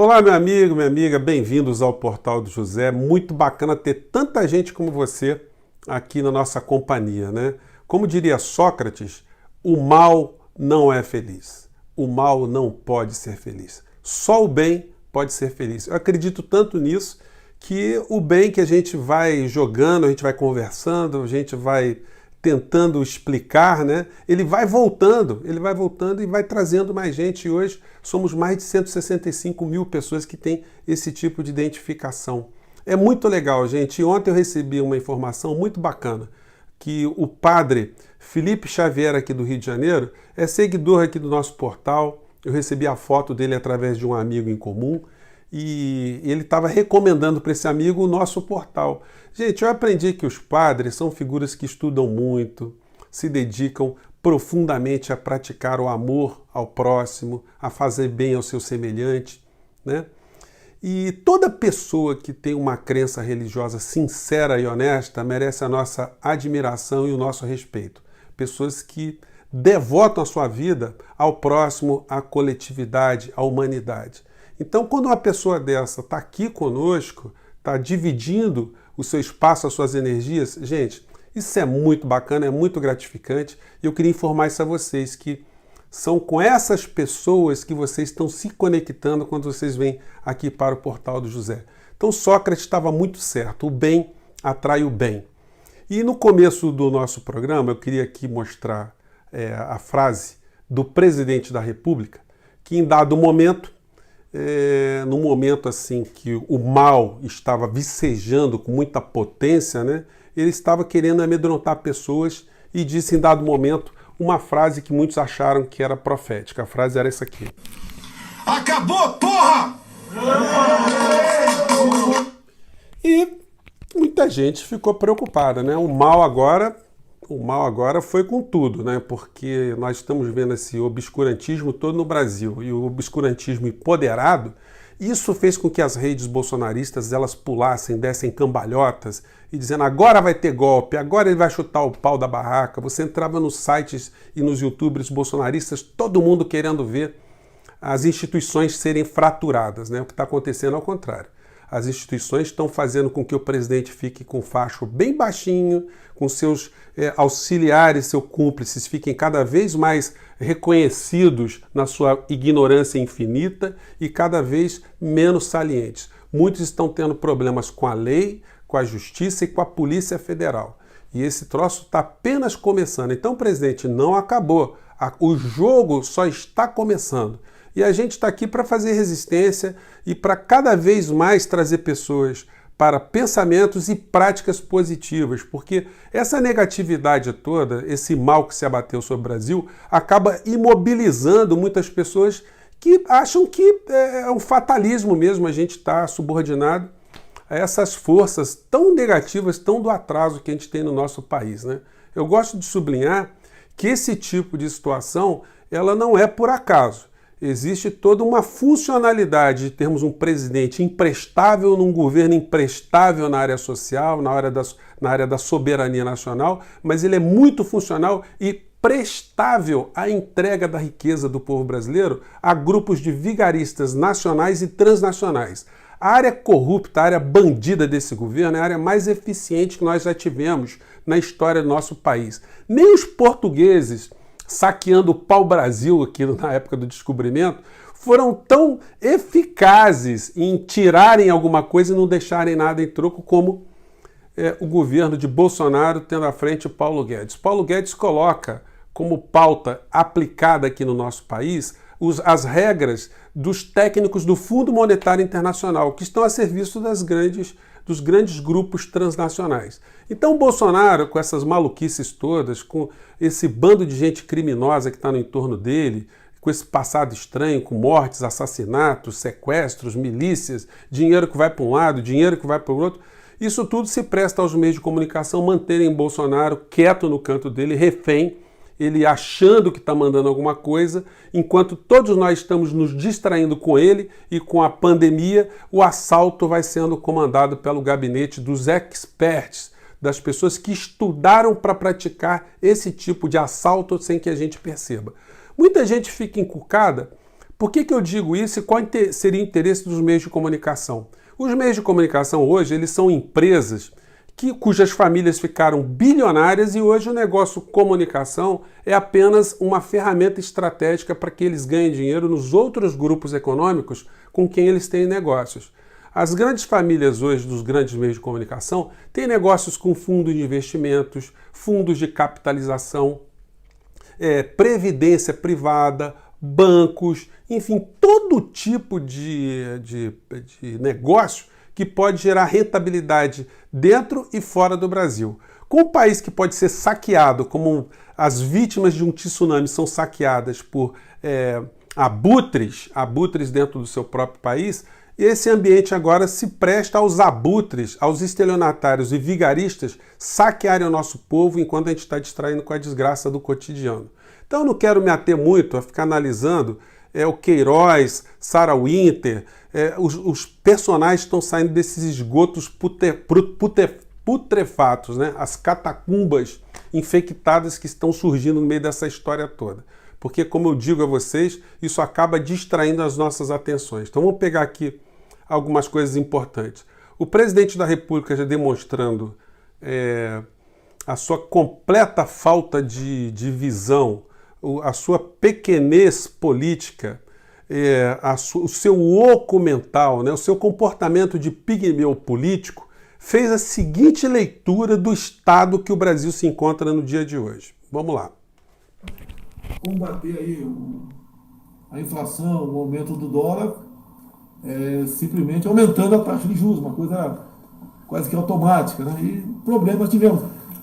Olá, meu amigo, minha amiga, bem-vindos ao Portal do José. Muito bacana ter tanta gente como você aqui na nossa companhia, né? Como diria Sócrates, o mal não é feliz. O mal não pode ser feliz. Só o bem pode ser feliz. Eu acredito tanto nisso que o bem que a gente vai jogando, a gente vai conversando, a gente vai tentando explicar, né? Ele vai voltando e vai trazendo mais gente. E hoje somos mais de 165 mil pessoas que têm esse tipo de identificação. É muito legal, gente. E ontem eu recebi uma informação muito bacana, que o padre Felipe Xavier aqui do Rio de Janeiro é seguidor aqui do nosso portal. Eu recebi a foto dele através de um amigo em comum e ele estava recomendando para esse amigo o nosso portal. Gente, eu aprendi que os padres são figuras que estudam muito, se dedicam profundamente a praticar o amor ao próximo, a fazer bem ao seu semelhante, né? E toda pessoa que tem uma crença religiosa sincera e honesta merece a nossa admiração e o nosso respeito. Pessoas que devotam a sua vida ao próximo, à coletividade, à humanidade. Então, quando uma pessoa dessa está aqui conosco, está dividindo o seu espaço, as suas energias, gente, isso é muito bacana, é muito gratificante. E eu queria informar isso a vocês, que são com essas pessoas que vocês estão se conectando quando vocês vêm aqui para o Portal do José. Então, Sócrates estava muito certo, o bem atrai o bem. E no começo do nosso programa, eu queria aqui mostrar a frase do presidente da República, que em dado momento, num momento assim que o mal estava vicejando com muita potência, né, ele estava querendo amedrontar pessoas e disse em dado momento uma frase que muitos acharam que era profética. A frase era essa aqui: acabou, porra! E muita gente ficou preocupada, né? O mal agora foi com tudo, né? Porque nós estamos vendo esse obscurantismo todo no Brasil, e o obscurantismo empoderado. Isso fez com que as redes bolsonaristas elas pulassem, dessem cambalhotas e dizendo agora vai ter golpe, agora ele vai chutar o pau da barraca. Você entrava nos sites e nos youtubers bolsonaristas, todo mundo querendo ver as instituições serem fraturadas, né? O que está acontecendo ao contrário. As instituições estão fazendo com que o presidente fique com o facho bem baixinho, com seus auxiliares, seus cúmplices fiquem cada vez mais reconhecidos na sua ignorância infinita e cada vez menos salientes. Muitos estão tendo problemas com a lei, com a justiça e com a Polícia Federal. E esse troço está apenas começando. Então, presidente, não acabou. O jogo só está começando. E a gente está aqui para fazer resistência e para cada vez mais trazer pessoas para pensamentos e práticas positivas, porque essa negatividade toda, esse mal que se abateu sobre o Brasil, acaba imobilizando muitas pessoas que acham que é um fatalismo mesmo, a gente está subordinado a essas forças tão negativas, tão do atraso que a gente tem no nosso país, né? Eu gosto de sublinhar que esse tipo de situação, ela não é por acaso. Existe toda uma funcionalidade de termos um presidente imprestável num governo imprestável na área social, na área da soberania nacional, mas ele é muito funcional e prestável à entrega da riqueza do povo brasileiro a grupos de vigaristas nacionais e transnacionais. A área corrupta, a área bandida desse governo é a área mais eficiente que nós já tivemos na história do nosso país. Nem os portugueses, saqueando o pau-brasil aqui na época do descobrimento, foram tão eficazes em tirarem alguma coisa e não deixarem nada em troco como o governo de Bolsonaro tendo à frente o Paulo Guedes. Paulo Guedes coloca como pauta aplicada aqui no nosso país as regras dos técnicos do Fundo Monetário Internacional, que estão a serviço dos grandes grupos transnacionais. Então, Bolsonaro, com essas maluquices todas, com esse bando de gente criminosa que está no entorno dele, com esse passado estranho, com mortes, assassinatos, sequestros, milícias, dinheiro que vai para um lado, dinheiro que vai para o outro, isso tudo se presta aos meios de comunicação manterem Bolsonaro quieto no canto dele, refém, ele achando que está mandando alguma coisa, enquanto todos nós estamos nos distraindo com ele e com a pandemia, o assalto vai sendo comandado pelo gabinete dos experts, das pessoas que estudaram para praticar esse tipo de assalto sem que a gente perceba. Muita gente fica encucada Por que eu digo isso e qual seria o interesse dos meios de comunicação? Os meios de comunicação hoje, eles são empresas cujas famílias ficaram bilionárias e hoje o negócio comunicação é apenas uma ferramenta estratégica para que eles ganhem dinheiro nos outros grupos econômicos com quem eles têm negócios. As grandes famílias hoje dos grandes meios de comunicação têm negócios com fundos de investimentos, fundos de capitalização, previdência privada, bancos, enfim, todo tipo de negócio que pode gerar rentabilidade dentro e fora do Brasil. Com um país que pode ser saqueado, como as vítimas de um tsunami são saqueadas por abutres dentro do seu próprio país, esse ambiente agora se presta aos abutres, aos estelionatários e vigaristas saquearem o nosso povo enquanto a gente está distraindo com a desgraça do cotidiano. Então eu não quero me ater muito a ficar analisando o Queiroz, Sarah Winter, os personagens estão saindo desses esgotos putrefatos, né? As catacumbas infectadas que estão surgindo no meio dessa história toda. Porque, como eu digo a vocês, isso acaba distraindo as nossas atenções. Então vamos pegar aqui algumas coisas importantes. O presidente da República já demonstrando a sua completa falta de visão, a sua pequenez política, o seu oco mental, né, o seu comportamento de pigmeu político, fez a seguinte leitura do estado que o Brasil se encontra no dia de hoje. Vamos lá. Combater aí a inflação, o aumento do dólar, simplesmente aumentando a taxa de juros, uma coisa quase que automática, né? E problemas tivemos.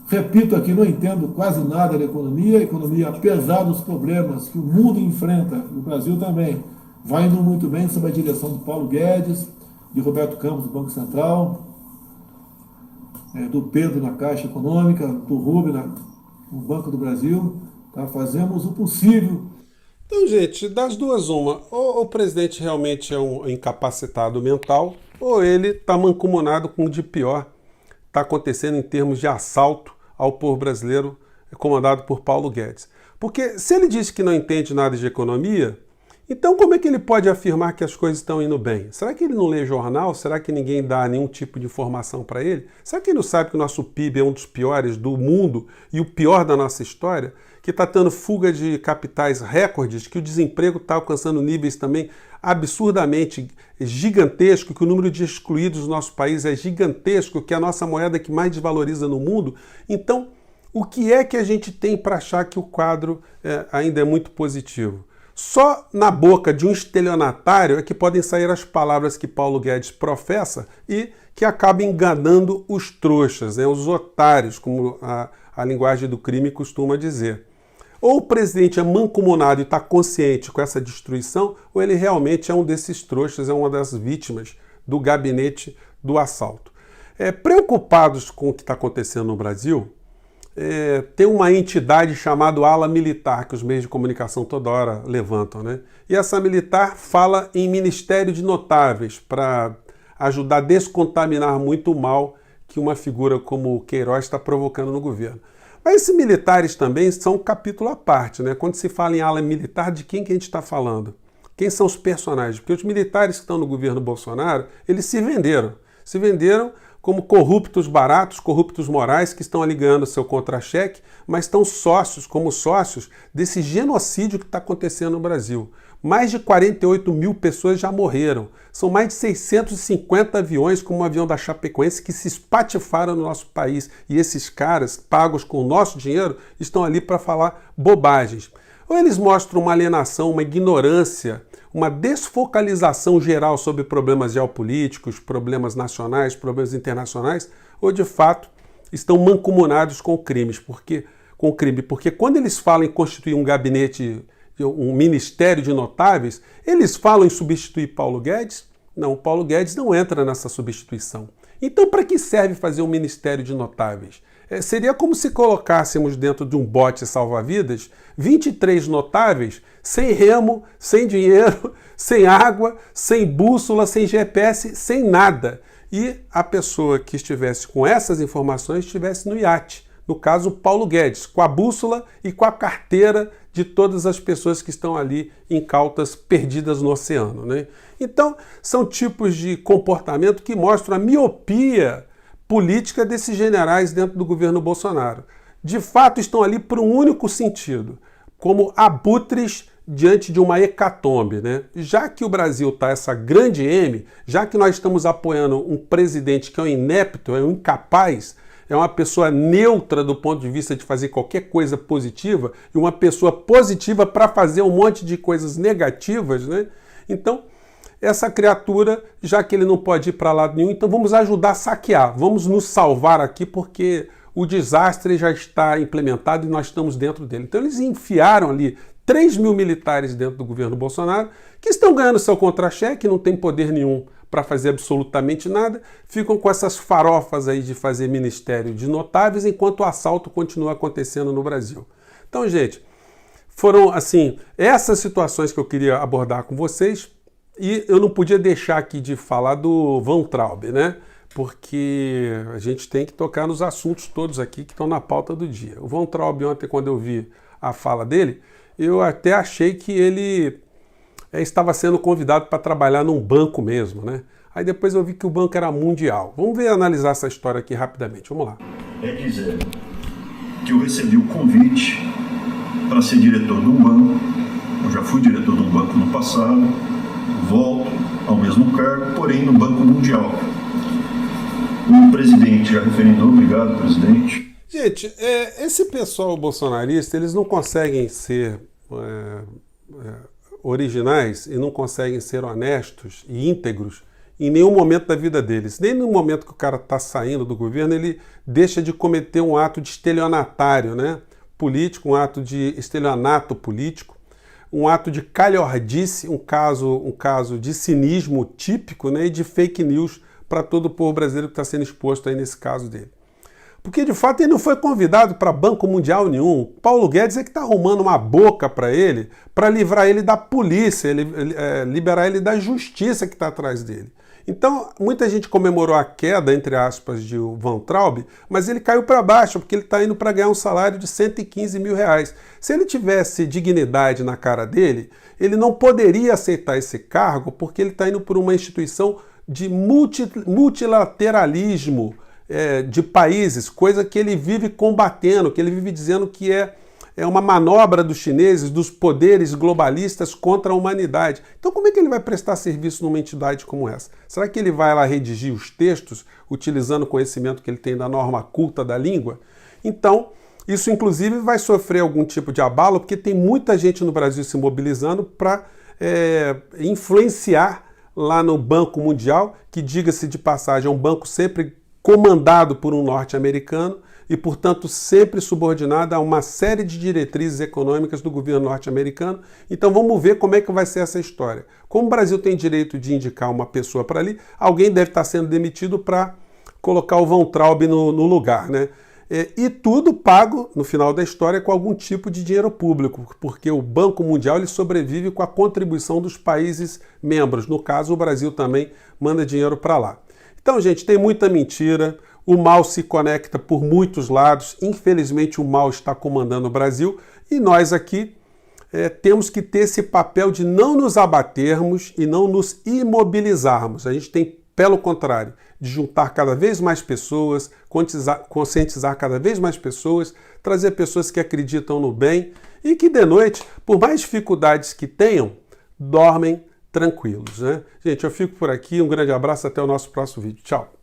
Repito aqui, não entendo quase nada da economia. A economia, apesar dos problemas que o mundo enfrenta, o Brasil também, vai indo muito bem sob a direção do Paulo Guedes, de Roberto Campos, do Banco Central, do Pedro na Caixa Econômica, do Rubem no Banco do Brasil. Tá? Fazemos o possível. Então, gente, das duas uma, ou o presidente realmente é um incapacitado mental, ou ele está mancomunado com o de pior está acontecendo em termos de assalto ao povo brasileiro comandado por Paulo Guedes. Porque se ele diz que não entende nada de economia, então como é que ele pode afirmar que as coisas estão indo bem? Será que ele não lê jornal? Será que ninguém dá nenhum tipo de informação para ele? Será que ele não sabe que o nosso PIB é um dos piores do mundo e o pior da nossa história? Que está tendo fuga de capitais recordes, que o desemprego está alcançando níveis também absurdamente gigantescos, que o número de excluídos do nosso país é gigantesco, que é a nossa moeda que mais desvaloriza no mundo. Então, o que é que a gente tem para achar que o quadro ainda é muito positivo? Só na boca de um estelionatário é que podem sair as palavras que Paulo Guedes professa e que acabam enganando os trouxas, né, os otários, como a linguagem do crime costuma dizer. Ou o presidente é mancomunado e está consciente com essa destruição, ou ele realmente é um desses trouxas, é uma das vítimas do gabinete do assalto. Preocupados com o que está acontecendo no Brasil, tem uma entidade chamada Ala Militar, que os meios de comunicação toda hora levantam, né? E essa militar fala em Ministério de Notáveis, para ajudar a descontaminar muito o mal que uma figura como o Queiroz está provocando no governo. Mas esses militares também são um capítulo à parte, né? Quando se fala em ala militar, de quem que a gente está falando? Quem são os personagens? Porque os militares que estão no governo Bolsonaro, eles se venderam. Se venderam como corruptos baratos, corruptos morais, que estão ali ganhando seu contra-cheque, mas estão como sócios desse genocídio que está acontecendo no Brasil. Mais de 48 mil pessoas já morreram. São mais de 650 aviões, como o avião da Chapecoense, que se espatifaram no nosso país. E esses caras, pagos com o nosso dinheiro, estão ali para falar bobagens. Ou eles mostram uma alienação, uma ignorância, uma desfocalização geral sobre problemas geopolíticos, problemas nacionais, problemas internacionais, ou de fato estão mancomunados com crimes, porque quando eles falam em constituir um gabinete, um ministério de notáveis, eles falam em substituir Paulo Guedes? Não, Paulo Guedes não entra nessa substituição. Então, para que serve fazer um ministério de notáveis? Seria como se colocássemos dentro de um bote salva-vidas 23 notáveis sem remo, sem dinheiro, sem água, sem bússola, sem GPS, sem nada. E a pessoa que estivesse com essas informações estivesse no iate, No caso, Paulo Guedes, com a bússola e com a carteira de todas as pessoas que estão ali incautas, perdidas no oceano, né? Então, são tipos de comportamento que mostram a miopia política desses generais dentro do governo Bolsonaro. De fato, estão ali por um único sentido, como abutres diante de uma hecatombe, né? Já que o Brasil está essa grande M, já que nós estamos apoiando um presidente que é um inepto, é um incapaz, é uma pessoa neutra do ponto de vista de fazer qualquer coisa positiva e uma pessoa positiva para fazer um monte de coisas negativas, né? Então, essa criatura, já que ele não pode ir para lado nenhum, então vamos ajudar a saquear, vamos nos salvar aqui porque o desastre já está implementado e nós estamos dentro dele. Então eles enfiaram ali 3 mil militares dentro do governo Bolsonaro, que estão ganhando seu contra-cheque, não tem poder nenhum para fazer absolutamente nada, ficam com essas farofas aí de fazer ministério de notáveis, enquanto o assalto continua acontecendo no Brasil. Então, gente, foram, assim, essas situações que eu queria abordar com vocês, e eu não podia deixar aqui de falar do Van Traub, né? Porque a gente tem que tocar nos assuntos todos aqui que estão na pauta do dia. O Van Traub, ontem, quando eu vi a fala dele, eu até achei que ele estava sendo convidado para trabalhar num banco mesmo, né? Aí depois eu vi que o banco era mundial. Vamos ver, analisar essa história aqui rapidamente. Vamos lá. É dizer que eu recebi o convite para ser diretor de um banco. Eu já fui diretor de um banco no passado, volto ao mesmo cargo, porém no Banco Mundial. O presidente já referendou, obrigado, presidente. Gente, esse pessoal bolsonarista, eles não conseguem ser originais e não conseguem ser honestos e íntegros em nenhum momento da vida deles. Nem no momento que o cara está saindo do governo, ele deixa de cometer um ato de estelionatário, né? Político, um ato de estelionato político, um ato de calhordice, um caso de cinismo típico, né? E de fake news para todo o povo brasileiro que está sendo exposto aí nesse caso dele. Porque, de fato, ele não foi convidado para Banco Mundial nenhum. Paulo Guedes é que está arrumando uma boca para ele, para livrar ele da polícia, liberar ele da justiça que está atrás dele. Então, muita gente comemorou a queda, entre aspas, de Van Traub, mas ele caiu para baixo, porque ele está indo para ganhar um salário de 115 mil reais. Se ele tivesse dignidade na cara dele, ele não poderia aceitar esse cargo, porque ele está indo por uma instituição de multilateralismo, de países, coisa que ele vive combatendo, que ele vive dizendo que é uma manobra dos chineses, dos poderes globalistas contra a humanidade. Então como é que ele vai prestar serviço numa entidade como essa? Será que ele vai lá redigir os textos, utilizando o conhecimento que ele tem da norma culta da língua? Então, isso inclusive vai sofrer algum tipo de abalo, porque tem muita gente no Brasil se mobilizando para influenciar lá no Banco Mundial, que, diga-se de passagem, é um banco sempre comandado por um norte-americano e, portanto, sempre subordinado a uma série de diretrizes econômicas do governo norte-americano. Então vamos ver como é que vai ser essa história. Como o Brasil tem direito de indicar uma pessoa para ali, alguém deve estar sendo demitido para colocar o Van Traub no lugar, né? E tudo pago, no final da história, com algum tipo de dinheiro público, porque o Banco Mundial ele sobrevive com a contribuição dos países membros. No caso, o Brasil também manda dinheiro para lá. Então, gente, tem muita mentira, o mal se conecta por muitos lados, infelizmente o mal está comandando o Brasil e nós aqui temos que ter esse papel de não nos abatermos e não nos imobilizarmos. A gente tem, pelo contrário, de juntar cada vez mais pessoas, conscientizar cada vez mais pessoas, trazer pessoas que acreditam no bem e que de noite, por mais dificuldades que tenham, dormem tranquilos, né? Gente, eu fico por aqui, um grande abraço, até o nosso próximo vídeo. Tchau!